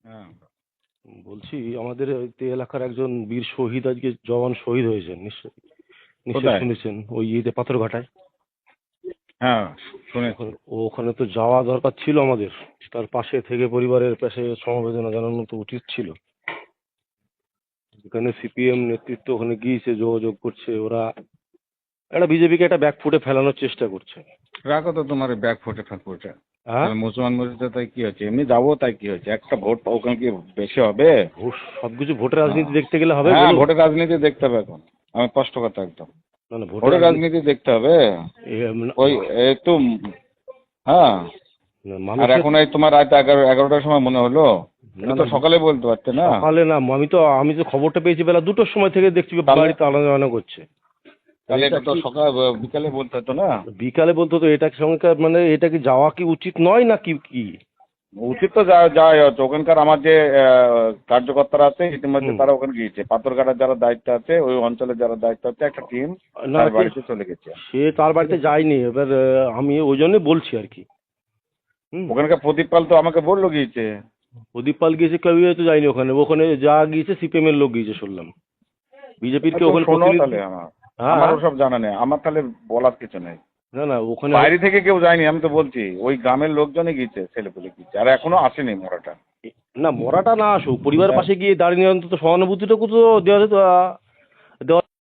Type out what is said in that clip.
হ্যাঁ। বলছি আমাদের এই এলাকার একজন বীর শহীদ, আজকে জওয়ান শহীদ হয়েছেন, নিশ্চয় নিশ্চয় কোথায়? শুনেছেন, ওই ইয়েতে পাথরঘাটায়। হ্যাঁ, শুনেছি। ওখানে তো যাওয়া দরকার ছিল আমাদের, তার পাশে থেকে পরিবারের পাশে সমবেদনা জানানো তো উচিত ছিল। এখানে সিপিএম নেতৃত্ব ওখানে গিয়েছে, যোগাযোগ করছে, ওরা একটা বিজেপিকে একটা ব্যাকফুটে ফেলানোর চেষ্টা করছে। রাখো তো তোমার ব্যাগ ফুটে ফাঁকুটা। হ্যাঁ, তাহলে মুসলমান মসজিদে তাই কি হচ্ছে? এমনি যাবো তাই কি হচ্ছে? একটা ভোট ওখানে কি বেশি হবে? সবকিছু ভোটের হ্যাঁ, রাজনীতি দেখতে গেলে হবে হ্যাঁ, বলুন? ভোটের রাজনীতি দেখতে হবে এখন। আমি স্পষ্ট কথা একদম। না না, ভোটের ভোটের রাজনীতি রাজনীতি দেখতে হবে। মানে ওই একটু হ্যাঁ। আর মানুষের। এখন এই তোমার রাত 11টার সময় মনে হলো? না তুমি না, তো সকালে বলতে পারতে না? সকালে না, আমি তো খবরটা পেয়েছি বেলা 2টোর সময় থেকে, দেখছি তাহলে বাড়িতে আলাদা করছে। তাহলে এটা এটা তো কি সকাল বিকালে বলতে হতো না? বিকালে বলতো তো, এটা সঙ্গে মানে এটা কি যাওয়া কি উচিত নয় না কি কি? উচিত তো যাওয়াই হচ্ছে। ওখানকার আমার যে কার্যকর্তারা আছে ইতিমধ্যে হুম। তারা ওখানে গিয়েছে। পাথরঘাটার যারা দায়িত্ব আছে, ওই অঞ্চলের যারা দায়িত্ব আছে, একটা টিম না তার সে বাড়িতে চলে গেছে। সে তার ঠিক বাড়িতে আছে। যায়নি, এবার আমি ওই জন্যই বলছি আর কি। হুম। ওখানকার প্রদীপ পাল তো আমাকে বললো গিয়েছে। প্রদীপ পাল গিয়েছে, কেউ তো যায়নি ওখানে। ওখানে যা গিয়েছে সিপিএম এর লোক গিয়েছে শুনলাম, বিজেপির কে তো ওখানে শোনো প্রতিনিধি। তাহলে আমার, হ্যাঁ আমার হ্যাঁ। ওসব জানা নেই। আমার তাহলে বলার কিছু নেই। না না, ওখানে বাইরে থেকে কেউ যায়নি, আমি তো বলছি ওই গ্রামের লোকজনই গিয়েছে, ছেলেপুলে গিয়েছে, আর এখনো আসেনি মরাটা। না, মরাটা না আসুক, পরিবারের হ্যাঁ। পাশে গিয়ে দাঁড়িয়ে অন্তত সহানুভূতিটুকু তো দেওয়া যেত। দেওয়া